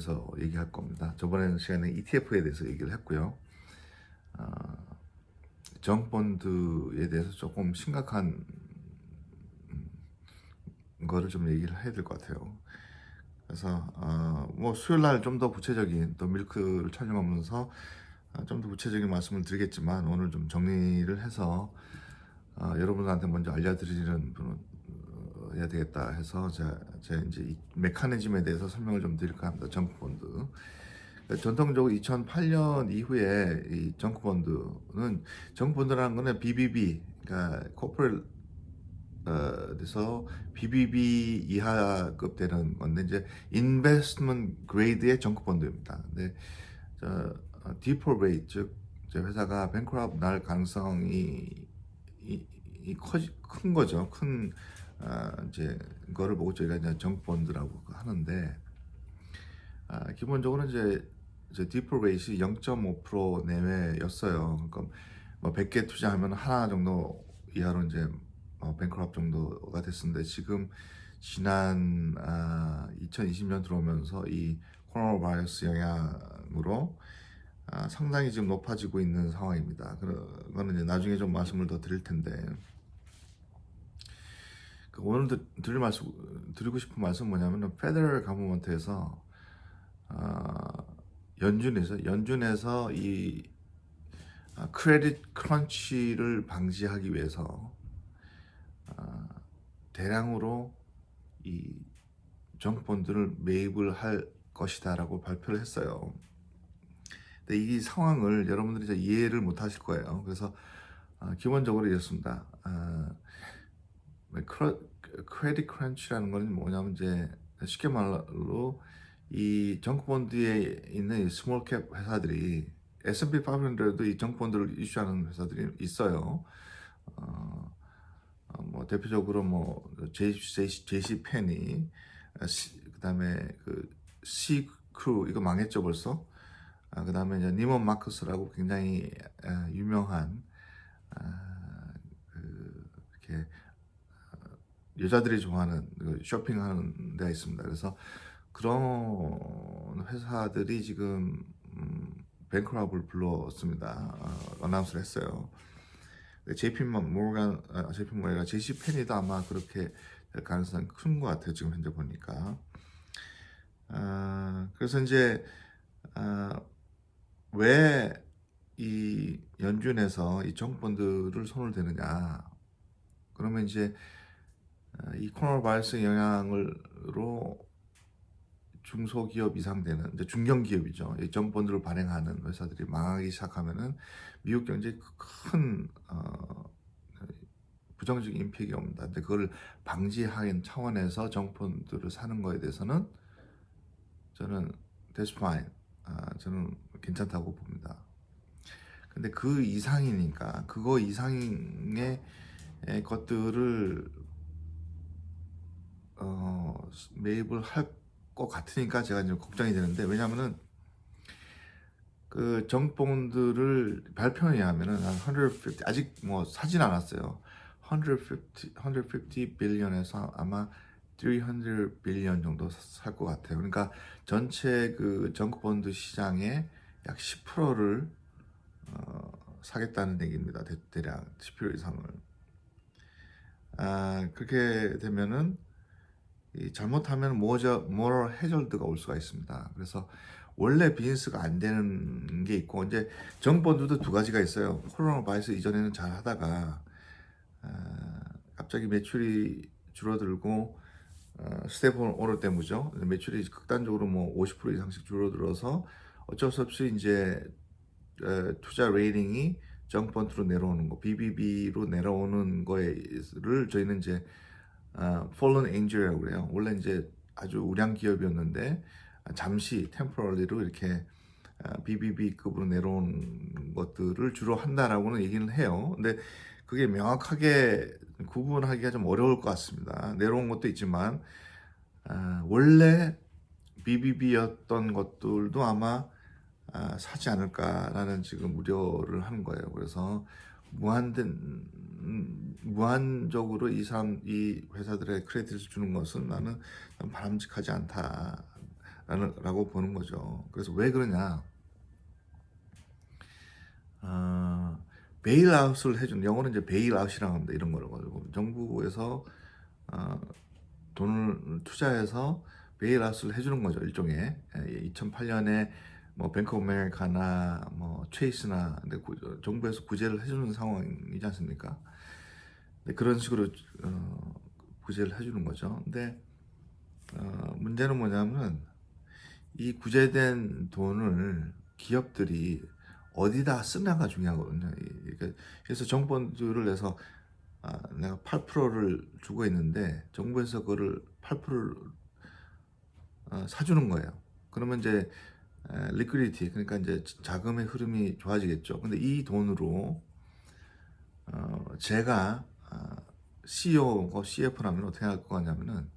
대해서 얘기할 겁니다. 저번 시간에 ETF에 대해서 얘기를 했고요. 정본드에 대해서 조금 심각한 거를 좀 얘기를 해야 될 것 같아요. 그래서 뭐 수요일 날 좀 더 구체적인 또 밀크를 촬영하면서 좀 더 구체적인 말씀을 드리겠지만, 오늘 좀 정리를 해서 여러분들한테 먼저 알려드리는 분은 해야 되겠다 해서 제가 이제 이 메커니즘에 대해서 설명을 좀 드릴까 합니다. 정본드. 전통적으로 2008년 이후에 이 정크본드라는 거는 BBB, 그러니까 코퍼레이트 그래서 BBB 이하급 되는 건데, 이제 인베스트먼트 그레이드의 정크본드입니다. 근데 디폴 레이트, 즉 이제 회사가 뱅크럽트 날 가능성이 큰 거죠. 큰 이제 그거를 보고 저희가 이제 정크본드라고 하는데, 기본적으로 이제 디폴 레이트이 0.5% 내외였어요. 그러니까 뭐 100개 투자하면 하나 정도 이하로 이제 뱅크럽 정도가 됐었는데, 지금 지난 2020년 들어오면서 이 코로나 바이러스 영향으로 상당히 지금 높아지고 있는 상황입니다. 그거는 이제 나중에 좀 말씀을 더 드릴 텐데, 오늘 드리고 싶은 말씀은 뭐냐면은, 페더럴 가버먼트에서 연준에서 이 크레딧 크런치를 방지하기 위해서 대량으로 이 정본들을 매입을 할 것이다라고 발표를 했어요. 근데 이 상황을 여러분들이 이제 이해를 못 하실 거예요. 그래서 기본적으로 이렇습니다. 크레딧 크런치라는 건 뭐냐면, 이제 쉽게 말로 이 정크본드에 있는 이 스몰캡 회사들이, S&P 500도 이 정크본드를 이슈하는 회사들이 있어요. 뭐 대표적으로 뭐 JC 페니, 그다음에 그 C크루, 이거 망했죠 벌써. 그다음에 이제 니먼 마커스라고 굉장히 유명한 이렇게 여자들이 좋아하는 쇼핑하는 데가 있습니다. 그래서 그런 회사들이 지금 뱅크럽을 불렀습니다. 어나운스를 했어요. JP 모르가 JC 페니도 아마 그렇게 될 가능성이 큰 것 같아요. 지금 현재 보니까. 그래서 이제 왜 이 연준에서 이 정본들을 손을 대느냐? 그러면 이제 이 코로나 바이러스 영향으로 중소기업 이상 되는 이제 중견기업이죠. 이 정본들을 발행하는 회사들이 망하기 시작하면은 미국 경제에 큰 부정적인 임팩이 옵니다. 근데 그걸 방지하는 차원에서 정본들을 사는 거에 대해서는 저는 that's fine. 저는 괜찮다고 봅니다. 근데 그 이상이니까, 그거 이상의 것들을 매입을 할 것 같으니까 제가 이제 걱정이 되는데, 왜냐하면은 그 정본들을 발표에 의하면은 한 150, 아직 뭐 사진 않았어요. 150 빌리언에서 아마 300 빌리언 정도 살 것 같아요. 그러니까 전체 그 정본드 시장의 약 10%를 사겠다는 얘기입니다. 대략 10% 이상을. 그렇게 되면은 잘못하면 모럴 해저드가 올 수가 있습니다. 그래서 원래 비즈니스가 안 되는 게 있고, 이제 정본들도 두 가지가 있어요. 코로나 바이러스 이전에는 잘 하다가 갑자기 매출이 줄어들고, 스테이플 오너 때문이죠. 매출이 극단적으로 뭐 50% 이상씩 줄어들어서 어쩔 수 없이 이제 투자 레이팅이 정펀트로 내려오는 거, BBB로 내려오는 거를 저희는 이제 fallen angel이라고 그래요. 원래 이제 아주 우량 기업이었는데 잠시 temporarly로 이렇게 BBB급으로 내려온 것들을 주로 한다라고는 얘기는 해요. 근데 그게 명확하게 구분하기가 좀 어려울 것 같습니다. 내려온 것도 있지만 원래 BBB였던 것들도 아마 사지 않을까라는 지금 우려를 하는 거예요. 그래서 무한적으로 이 회사들의 크레딧을 주는 것은 나는 바람직하지 않다. 라고 보는 거죠. 그래서 왜 그러냐? 베일아웃을 해준, 영어는 이제 베일아웃이라고 합니다. 이런 거를 가지고 정부에서 돈을 투자해서 베일아웃을 해주는 거죠. 일종의 2008년에 뭐 뱅크 오브 아메리카나 뭐 체이스나 근데 정부에서 구제를 해주는 상황이지 않습니까? 근데 그런 식으로 구제를 해주는 거죠. 근데 문제는 뭐냐면 이 구제된 돈을 기업들이 어디다 쓰냐가 중요하거든요. 그래서 정본주를 내서 내가 8%를 주고 있는데 정부에서 그거를 8%를 사주는 거예요. 그러면 이제 리퀴디티 그러니까 이제 자금의 흐름이 좋아지겠죠. 근데 이 돈으로 제가 CEO고 CF라면 어떻게 할 거냐면은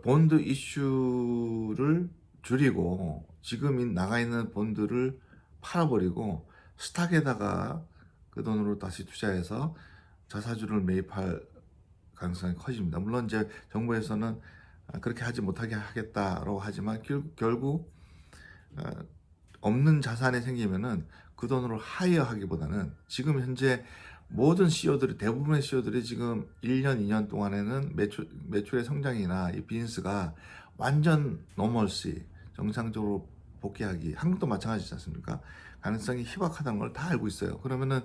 본드 이슈를 줄이고 지금 나가 있는 본드를 팔아버리고 스탁에다가 그 돈으로 다시 투자해서 자사주를 매입할 가능성이 커집니다. 물론 이제 정부에서는 그렇게 하지 못하게 하겠다라고 하지만 결국 없는 자산이 생기면은 그 돈으로 하이어하기보다는 지금 현재 모든 CEO들이 대부분의 CEO들이 지금 1년, 2년 동안에는 매출의 성장이나 이 비즈니스가 완전 노멀시 정상적으로 복귀하기 한국도 마찬가지지 않습니까? 가능성이 희박하다는 걸 다 알고 있어요. 그러면은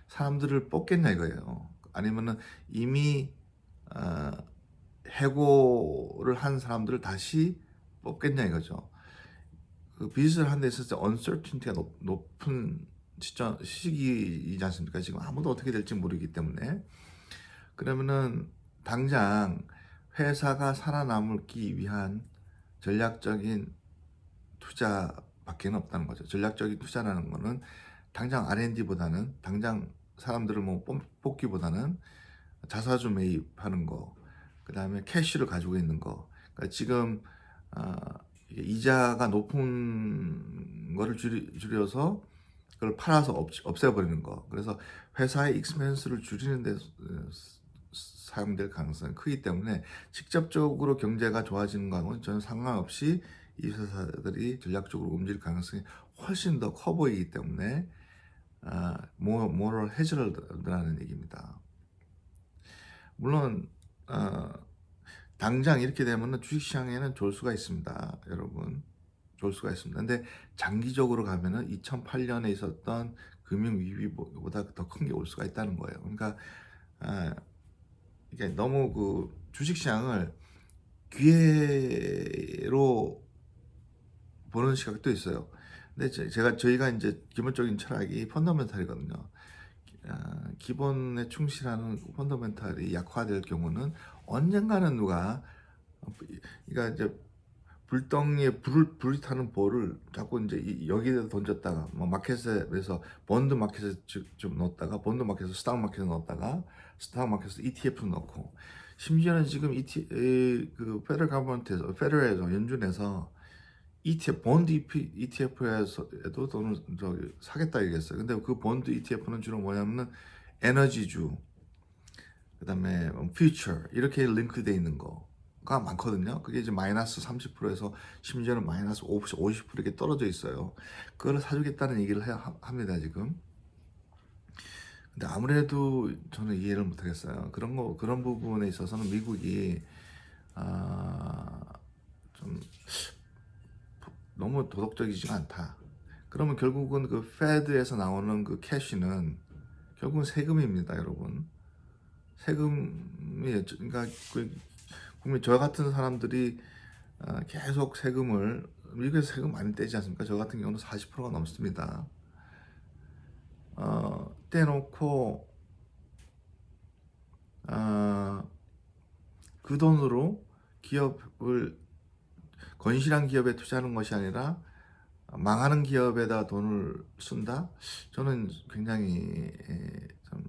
사람들을 뽑겠냐 이거예요. 아니면은 이미 해고를 한 사람들을 다시 뽑겠냐 이거죠. 그 비즈를 하는 데 있어서 uncertainty가 높은 시기이지 않습니까? 지금 아무도 어떻게 될지 모르기 때문에 그러면은 당장 회사가 살아남기 위한 전략적인 투자밖에 없다는 거죠. 전략적인 투자라는 거는 당장 R&D보다는 당장 사람들을 뭐 뽑기보다는 자사주 매입하는 거, 그 다음에 캐시를 가지고 있는 거. 그러니까 지금 이자가 높은 거를 줄여서 그걸 팔아서 없애버리는 거. 그래서 회사의 익스펜스를 줄이는 데 사용될 가능성이 크기 때문에 직접적으로 경제가 좋아지는 거하고는 전혀 상관없이 이 회사들이 전략적으로 움직일 가능성이 훨씬 더 커 보이기 때문에 모럴 해저드라는 얘기입니다. 물론 당장 이렇게 되면 주식시장에는 좋을 수가 있습니다. 여러분 좋을 수가 있습니다. 근데 장기적으로 가면은 2008년에 있었던 금융위기보다 더 큰 게 올 수가 있다는 거예요. 그러니까 이게 너무 그 주식시장을 기회로 보는 시각도 있어요. 근데 저희가 이제 기본적인 철학이 펀더멘탈이거든요. 기본에 충실하는 펀더멘탈이 약화될 경우는 언젠가는 누가 그러니까 이제 불덩이에 불이 타는 볼을 자꾸 이제 여기다 던졌다가 뭐 마켓에서 본드 마켓에 좀 넣었다가 본드 마켓에서 스탁 마켓에 넣었다가 스탁 마켓에서 ETF로 넣고 심지어는 지금 그 페더럴 가버먼트에서 페더럴에서 연준에서 ETF 본드 ETF에도 돈을 사겠다 얘기했어요. 근데 그 본드 ETF는 주로 뭐냐면은 에너지주, 그다음에 퓨처 이렇게 링크돼 있는 거가 많거든요. 그게 이제 마이너스 30%에서 심지어는 마이너스 50% 이렇게 떨어져 있어요. 그걸 사주겠다는 얘기를 합니다 지금. 근데 아무래도 저는 이해를 못하겠어요. 그런 부분에 있어서는 미국이 좀 너무 도덕적이지가 않다. 그러면 결국은 그 페드에서 나오는 그 캐시는 결국은 세금입니다, 여러분. 세금이 그러니까 국민 저 같은 사람들이 계속 세금을 미국에서 세금 많이 떼지 않습니까? 저 같은 경우는 40%가 넘습니다. 떼놓고 그 돈으로 기업을 건실한 기업에 투자하는 것이 아니라 망하는 기업에다 돈을 쓴다? 저는 굉장히 좀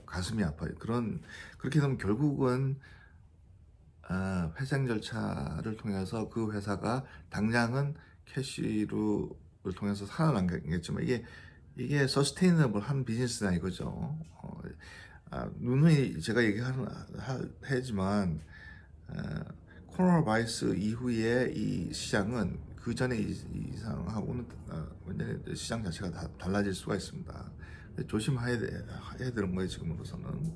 가슴이 아파요. 그렇게 되면 결국은 회생 절차를 통해서 그 회사가 당장은 캐시를 통해서 살아남겠지만 이게 서스테이너블한 비즈니스나 이거죠. 누누이 제가 얘기하지만 코로나 바이러스 이후에 이 시장은 그 전에 이상하고는 완전히 시장 자체가 다 달라질 수가 있습니다. 조심해야 되는 거예요, 지금으로서는.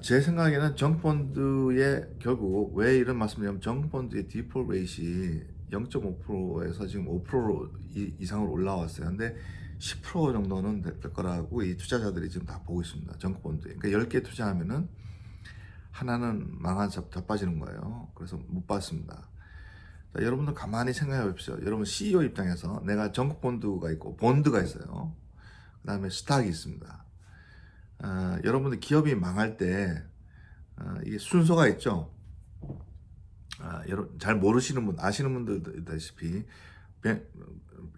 제 생각에는 정펀드의 결국 왜 이런 말씀드리냐면 정펀드의 디폴트 레이시 0.5%에서 지금 5% 이상으로 올라왔어요. 근데 10% 정도는 될 거라고 이 투자자들이 지금 다 보고 있습니다. 정펀드에. 그러니까 10개 투자하면은 하나는 망한 자빠지는 거예요. 그래서 못 받습니다. 자, 여러분들 가만히 생각해 보십시오. 여러분 CEO 입장에서 내가 정펀드가 있고 본드가 있어요. 그 다음에 스탁이 있습니다. 여러분들 기업이 망할 때 이게 순서가 있죠. 여러분 잘 모르시는 분, 아시는 분들도 있다시피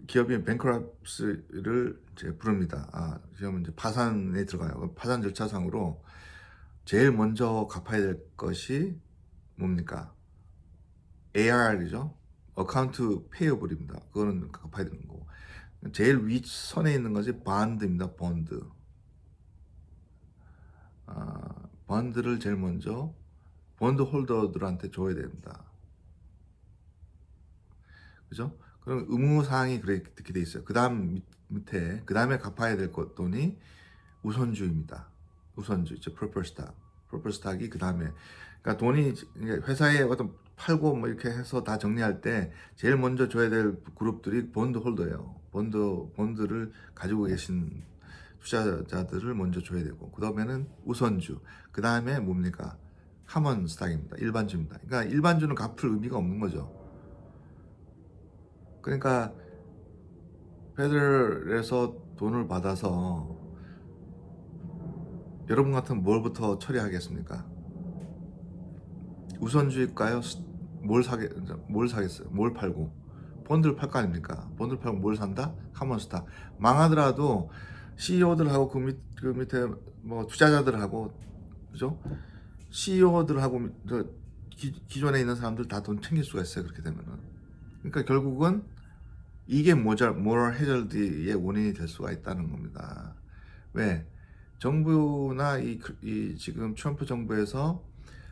기업이 뱅크럽스를 이제 부릅니다. 지금 이제 파산에 들어가요. 파산 절차상으로 제일 먼저 갚아야 될 것이 뭡니까? AR이죠. 어카운트 페이어블입니다. 그거는 갚아야 되는 거고. 제일 윗선에 있는 것이 본드입니다. 본드. 본드를 제일 먼저 본드 홀더들한테 줘야 됩니다. 그죠? 그럼 의무사항이 그렇게 돼 있어요. 그 다음 밑에, 그 다음에 갚아야 될 돈이 우선주입니다. 우선주, 이제 프로퍼 스탁이 그 다음에. 그러니까 돈이 회사에 어떤 팔고 뭐 이렇게 해서 다 정리할 때 제일 먼저 줘야 될 그룹들이 본드 홀더예요. 본드를 가지고 계신 투자자들을 먼저 줘야 되고, 그 다음에는 우선주, 그 다음에 뭡니까? 카먼 스탁입니다. 일반주입니다. 그러니까 일반주는 갚을 의미가 없는 거죠. 그러니까 페더럴에서 돈을 받아서 여러분 같은 뭘부터 처리하겠습니까? 우선주일까요? 뭘 사겠어요? 뭘 팔고? 본드를 팔 거 아닙니까? 본드를 팔고 뭘 산다? 카몬스타. 망하더라도 CEO들하고 그 밑에 뭐 투자자들하고, 그죠? CEO들하고 기존에 있는 사람들 다 돈 챙길 수가 있어요. 그렇게 되면은. 그러니까 결국은 이게 모럴 해저드의 원인이 될 수가 있다는 겁니다. 왜? 정부나 이 지금 트럼프 정부에서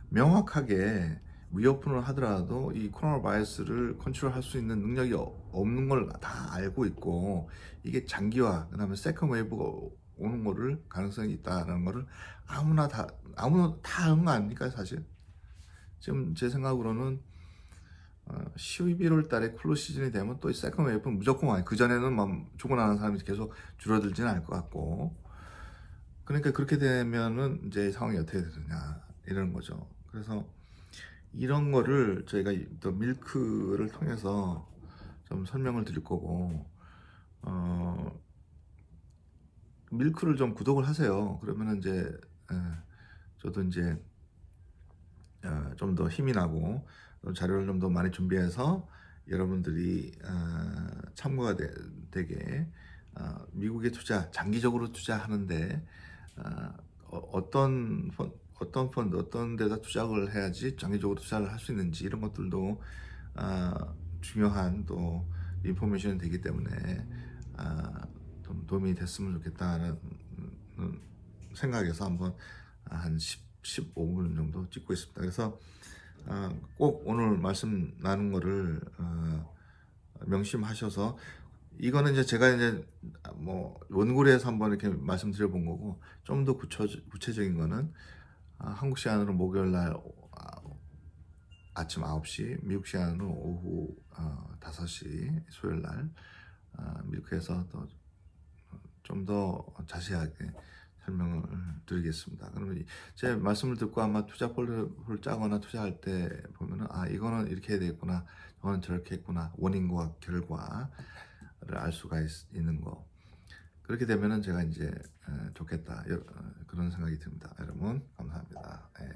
명확하게 리오픈을 하더라도 이 코로나 바이러스를 컨트롤할 수 있는 능력이 없는 걸 다 알고 있고, 이게 장기화, 그다음에 세컨 웨이브가 오는 거를 가능성이 있다는 거를 아무나 다 아는 거 아닙니까, 사실? 지금 제 생각으로는 11월 달에 쿨러 시즌이 되면 또 이 세컨 웨이브는 무조건 와요. 그전에는 막 죽어나는 사람이 계속 줄어들지는 않을 것 같고. 그러니까 그렇게 되면은 이제 상황이 어떻게 되느냐 이런 거죠. 그래서 이런 거를 저희가 또 밀크를 통해서 좀 설명을 드릴 거고, 밀크를 좀 구독을 하세요. 그러면은 이제 저도 이제 좀 더 힘이 나고 자료를 좀 더 많이 준비해서 여러분들이 참고가 되게 미국에 장기적으로 투자하는데 어떤 펀드, 어떤 데다 투자를 해야지 장기적으로 투자를 할 수 있는지 이런 것들도 중요한 또 인포메이션이 되기 때문에 좀 도움이 됐으면 좋겠다는 생각에서 한번 한 15분 정도 찍고 있습니다. 그래서 꼭 오늘 말씀 나눈 거를 명심하셔서, 이거는 이제 제가 이제 뭐 원고리에서 한번 이렇게 말씀드려 본 거고, 좀 더 구체적인 거는 한국 시간으로 목요일 날 아침 9시, 미국 시간으로 오후 5시 수요일 날 밀크에서 또 좀 더 자세하게 설명을 드리겠습니다. 그러면 제 말씀을 듣고 아마 투자 폴더를 짜거나 투자할 때 보면은 이거는 이렇게 해야 되겠구나, 이거는 저렇게 했구나, 원인과 결과를 알 수가 있는 거. 그렇게 되면은 제가 이제 좋겠다, 그런 생각이 듭니다. 여러분 감사합니다. 네.